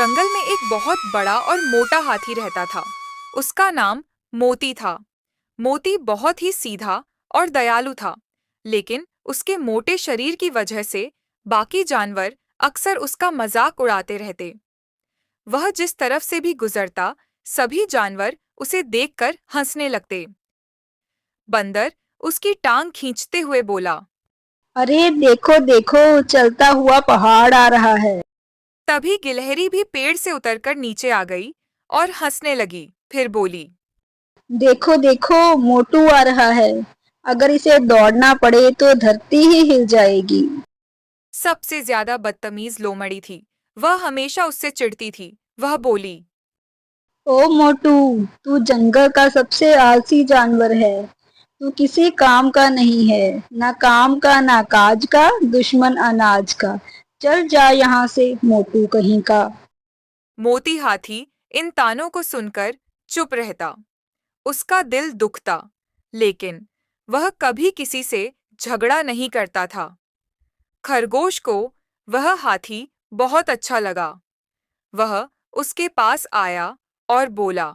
जंगल में एक बहुत बड़ा और मोटा हाथी रहता था। उसका नाम मोती था। मोती बहुत ही सीधा और दयालु था, लेकिन उसके मोटे शरीर की वजह से बाकी जानवर अक्सर उसका मजाक उड़ाते रहते। वह जिस तरफ से भी गुजरता, सभी जानवर उसे देखकर हंसने लगते। बंदर उसकी टांग खींचते हुए बोला। अरे देखो देखो, चलता हुआ पहाड़ आ रहा है। तभी गिलहरी भी पेड़ से उतरकर नीचे आ गई और हंसने लगी। फिर बोली, देखो देखो, मोटू आ रहा है। अगर इसे दौड़ना पड़े तो धरती ही हिल जाएगी। सबसे ज्यादा बदतमीज लोमड़ी थी। वह हमेशा उससे चिढ़ती थी। वह बोली, ओ मोटू, तू जंगल का सबसे आलसी जानवर है। तू किसी काम का नहीं है, ना काम का ना काज का, दुश्मन अनाज का। चल जा यहाँ से, मोटू कहीं का। मोती हाथी इन तानों को सुनकर चुप रहता। उसका दिल दुखता, लेकिन वह कभी किसी से झगड़ा नहीं करता था। खरगोश को वह हाथी बहुत अच्छा लगा। वह उसके पास आया और बोला,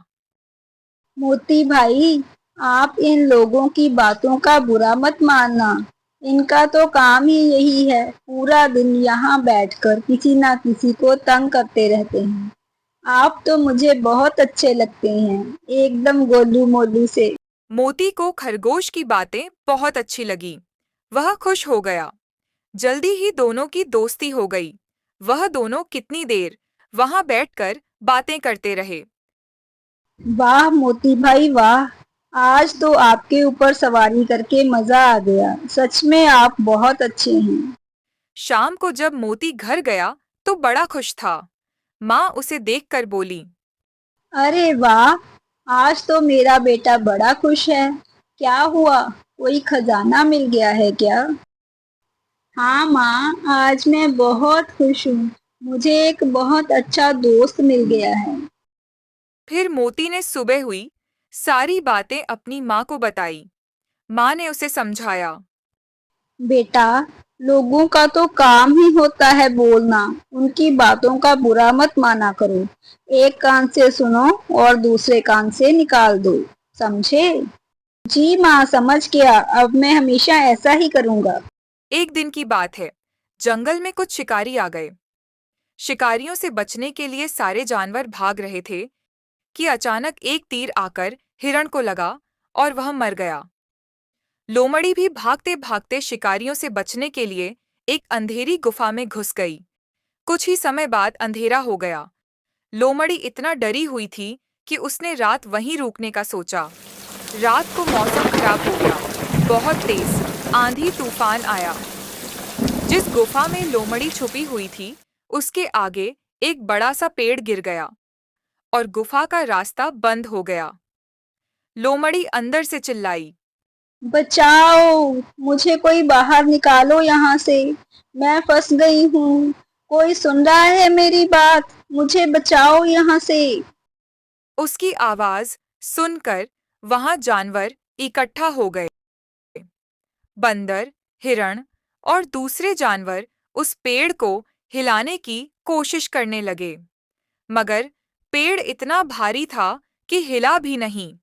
मोती भाई, आप इन लोगों की बातों का बुरा मत मानना। इनका तो काम ही यही है, पूरा दिन यहाँ बैठकर किसी ना किसी को तंग करते रहते हैं। आप तो मुझे बहुत अच्छे लगते हैं, एकदम गोलू मोलू से। मोती को खरगोश की बातें बहुत अच्छी लगी। वह खुश हो गया। जल्दी ही दोनों की दोस्ती हो गई। वह दोनों कितनी देर वहां बैठकर बातें करते रहे। वाह मोती भाई वाह, आज तो आपके ऊपर सवारी करके मजा आ गया। सच में आप बहुत अच्छे हैं। शाम को जब मोती घर गया तो बड़ा खुश था। माँ उसे देखकर बोली, अरे वाह, आज तो मेरा बेटा बड़ा खुश है। क्या हुआ, कोई खजाना मिल गया है क्या? हाँ माँ, आज मैं बहुत खुश हूँ। मुझे एक बहुत अच्छा दोस्त मिल गया है। फिर मोती ने सुबह हुई सारी बातें अपनी माँ को बताई। माँ ने उसे समझाया, बेटा, लोगों का तो काम ही होता है बोलना। उनकी बातों का बुरा मत माना करो। एक कान से सुनो और दूसरे कान से निकाल दो। समझे? जी माँ, समझ गया। अब मैं हमेशा ऐसा ही करूँगा। एक दिन की बात है। जंगल में कुछ शिकारी आ गए। शिकारियों से बचने के लिए सारे जानवर भाग रहे थे कि अचानक एक तीर आकर हिरण को लगा और वह मर गया। लोमड़ी भी भागते भागते शिकारियों से बचने के लिए एक अंधेरी गुफा में घुस गई। कुछ ही समय बाद अंधेरा हो गया। लोमड़ी इतना डरी हुई थी कि उसने रात वहीं रुकने का सोचा। रात को मौसम खराब हो गया। बहुत तेज आंधी तूफान आया। जिस गुफा में लोमड़ी छुपी हुई थी, उसके आगे एक बड़ा सा पेड़ गिर गया और गुफा का रास्ता बंद हो गया। लोमड़ी अंदर से चिल्लाई, बचाओ, मुझे कोई बाहर निकालो यहाँ से। मैं फंस गई हूँ। कोई सुन रहा है मेरी बात? मुझे बचाओ यहाँ से। उसकी आवाज सुनकर वहां जानवर इकट्ठा हो गए। बंदर, हिरण और दूसरे जानवर उस पेड़ को हिलाने की कोशिश करने लगे, मगर पेड़ इतना भारी था कि हिला भी नहीं।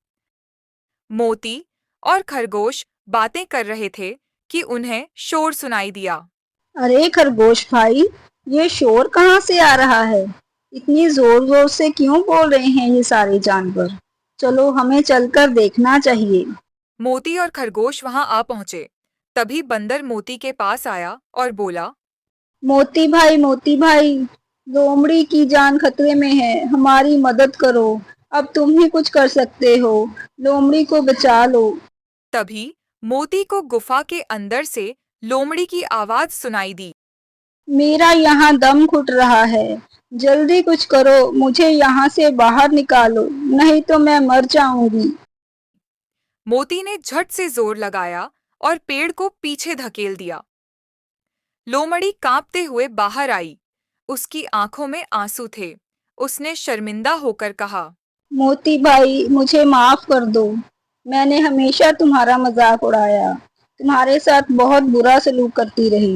मोती और खरगोश बातें कर रहे थे कि उन्हें शोर सुनाई दिया। अरे खरगोश भाई, ये शोर कहाँ से आ रहा है? इतनी जोर जोर से क्यों बोल रहे हैं ये सारे जानवर? चलो, हमें चलकर देखना चाहिए। मोती और खरगोश वहां आ पहुंचे। तभी बंदर मोती के पास आया और बोला, मोती भाई, लोमड़ी की जान खतरे में है, हमारी मदद करो। अब तुम ही कुछ कर सकते हो। लोमड़ी को बचा लो। तभी मोती को गुफा के अंदर से लोमड़ी की आवाज सुनाई दी। मेरा यहाँ दम घुट रहा है। जल्दी कुछ करो, मुझे यहाँ से बाहर निकालो, नहीं तो मैं मर जाऊंगी। मोती ने झट से जोर लगाया और पेड़ को पीछे धकेल दिया। लोमड़ी कांपते हुए बाहर आई। उसकी आंखों में आंसू थे। उसने शर्मिंदा होकर कहा, मोती भाई, मुझे माफ कर दो। मैंने हमेशा तुम्हारा मजाक उड़ाया, तुम्हारे साथ बहुत बुरा सलूक करती रही,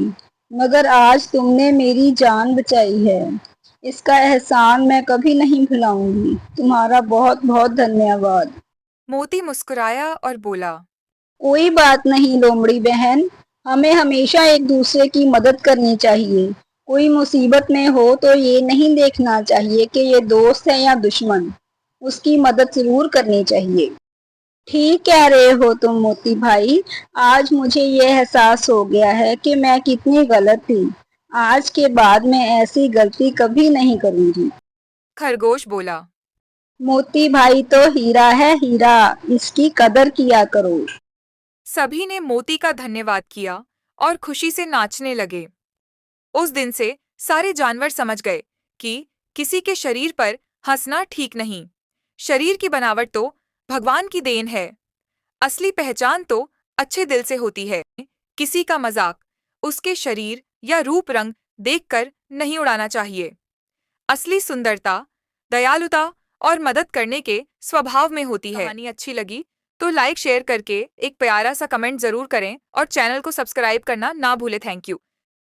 मगर आज तुमने मेरी जान बचाई है। इसका एहसान मैं कभी नहीं भुलाऊंगी। तुम्हारा बहुत बहुत धन्यवाद। मोती मुस्कुराया और बोला, कोई बात नहीं लोमड़ी बहन, हमें हमेशा एक दूसरे की मदद करनी चाहिए। कोई मुसीबत में हो तो ये नहीं देखना चाहिए कि ये दोस्त है या दुश्मन, उसकी मदद जरूर करनी चाहिए। ठीक कह रहे हो तुम मोती भाई। आज मुझे ये एहसास हो गया है कि मैं कितनी गलत थी। आज के बाद मैं ऐसी गलती कभी नहीं करूंगी। खरगोश बोला। मोती भाई तो हीरा है हीरा, इसकी कदर किया करो। सभी ने मोती का धन्यवाद किया और खुशी से नाचने लगे। उस दिन से सारे जानवर समझ गए कि किसी के शरीर पर हंसना ठीक नहीं। शरीर की बनावट तो भगवान की देन है। असली पहचान तो अच्छे दिल से होती है। किसी का मजाक उसके शरीर या रूप रंग देखकर नहीं उड़ाना चाहिए। असली सुंदरता, दयालुता और मदद करने के स्वभाव में होती है। कहानी अच्छी लगी तो लाइक शेयर करके एक प्यारा सा कमेंट जरूर करें और चैनल को सब्सक्राइब करना ना भूलें। Thank you.